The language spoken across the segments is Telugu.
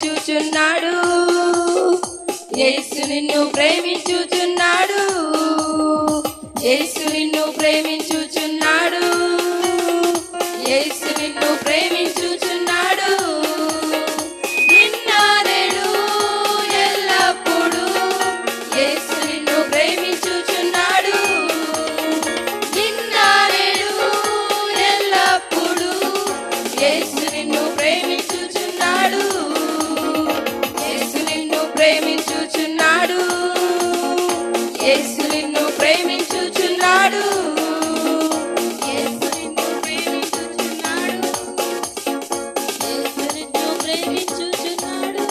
ప్రేమించుచున్నాడు. యేసు నిన్ను ప్రేమించుచున్నాడు. యేసు నిన్ను ప్రేమించుచున్నాడు. యేసు నిన్ను ప్రేమించుచున్నాడు. నిన్న నేడు ఎల్లప్పుడు యేసు నిన్ను ప్రేమించుచున్నాడు. నిన్న నేడు ఎల్లప్పుడు యేసు నిన్ను ప్రేమించుచున్నాడు. యేసు నిన్ను ప్రేమించుచున్నాడు. యేసు నిన్ను ప్రేమించుచున్నాడు. యేసు నిన్ను ప్రేమించుచున్నాడు. యేసు నిన్ను ప్రేమించుచున్నాడు.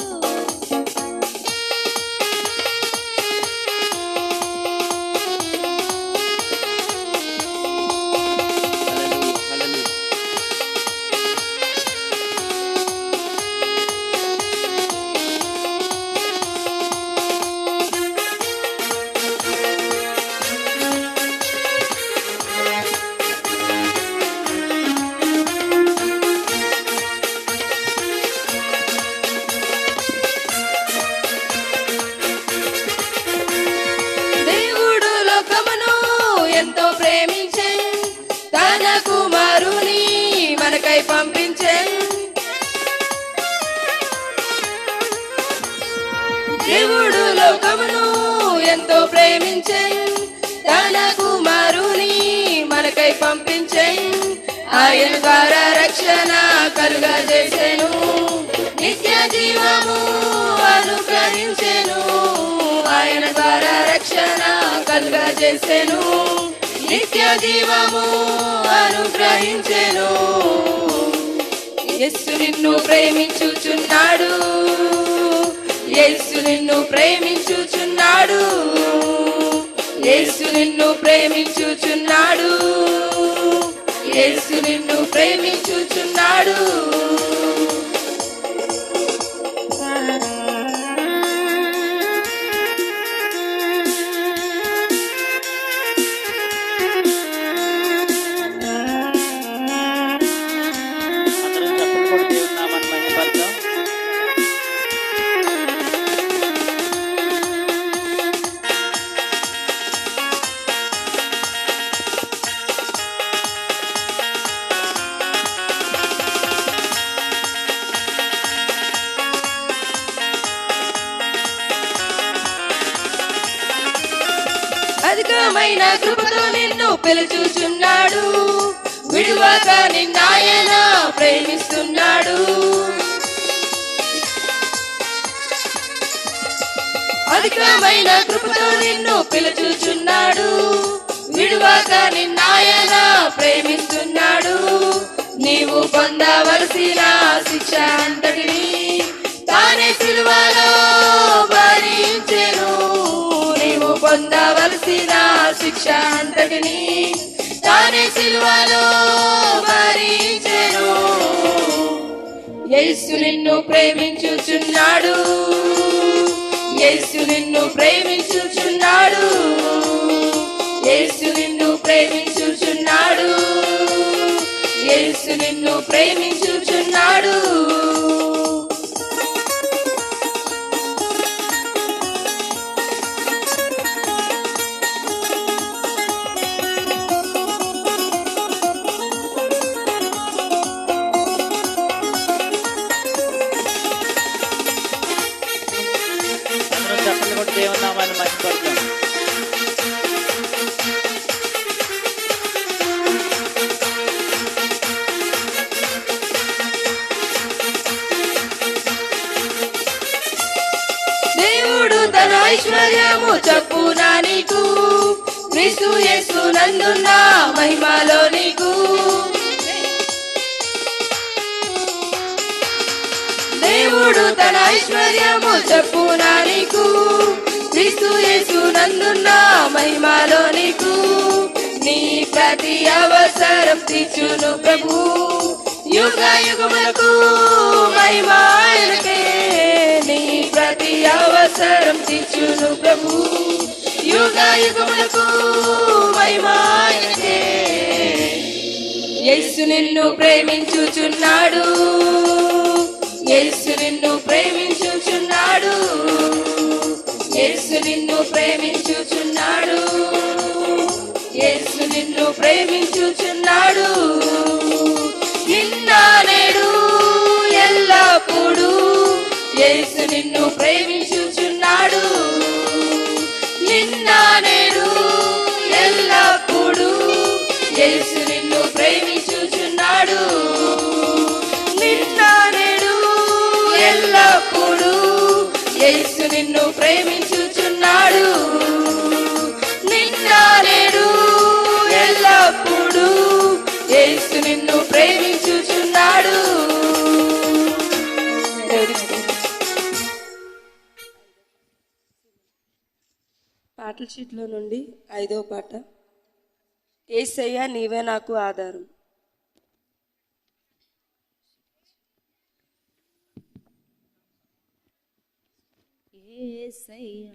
దేవుడు లోకమును ఎంతో ప్రేమించెను, తన కుమారుని మనకై పంపించెను. దేవుడు లోకమును ఎంతో ప్రేమించెను, తన కుమారుని మనకై పంపించెను. ఆయన ద్వారా రక్షణ కలుగజేసెను, నిత్య జీవము అనుగ్రహించెను. ఆయన ద్వారా రక్షణ కలుగజేసెను, నిత్య జీవము అనుగ్రహించెను. యేసు నిన్ను ప్రేమించుచున్నాడు. యేసు నిన్ను ప్రేమించుచున్నాడు. యేసు నిన్ను ప్రేమించుచున్నాడు. యేసు నిన్ను ప్రేమించుచున్నాడు. అందరం చప్పట్లు కొట్టి దేవుని నామాన్ని మహిమపరుద్దాం. అధికమైన కృపతో నిన్ను పిలుచుచున్నాడు. విడువక నిన్నాయన ప్రేమిస్తున్నాడు. అధికమైన కృపతో నిన్ను పిలుచుచున్నాడు. విడువక నిన్నాయన ప్రేమిస్తున్నాడు. నీవు పొందవలసిన శిక్ష అంతటిని తానే సిలువలో భరించెను. నీవు పొందవలసిన శిక్ష అంతటిని తానే సిలువలో భరించెను. యేసు నిన్ను ప్రేమించుచున్నాడు. యేసు నిన్ను ప్రేమించుచున్నాడు. యేసు నిన్ను ప్రేమించుచున్నాడు. యేసు నిన్ను ప్రేమించుచున్నాడు. అందరం చప్పట్లు కొట్టి దేవుని నామాన్ని మహిమపరుద్దాం. దేవుడు తన ఐశ్వర్యము చొప్పున నీకు క్రీస్తు యేసు నందున్న మహిమలో నీకు. దేవుడు తన ఐశ్వర్యము చొప్పున నీకు క్రీస్తు యేసు నందున్న మహిమలో నీకు. నీ ప్రతి అవసరం తీర్చును ప్రభు. యుగ యుగములకు మహిమ ఆయనకే. నీ ప్రతి అవసరం తీర్చును ప్రభు. యుగ యుగములకు మహిమ ఆయనకే. యేసు నిన్ను ప్రేమించుచున్నాడు. యేసు నిన్ను ప్రేమించు ప్రేమించుచున్నాడు. యేసు నిన్ను ప్రేమించుచున్నాడు. నిన్న నేడు ఎల్లప్పుడూ యేసు నిన్ను ప్రేమించుచున్నాడు. నిన్న నేడు ఎల్లప్పుడూ యేసు నిన్ను ప్రేమించుచున్నాడు. నిన్న నేడు ఎల్లప్పుడూ యేసు నిన్ను ప్రేమించుచున్నాడు. నిన్న నేడు ఎల్లప్పుడూ యేసు నిన్ను ప్రేమించుచున్నాడు. పాటల షీట్లో నుండి 5వ పాట. యేసయ్యా నీవే నాకు ఆధారం. యేసయ్యా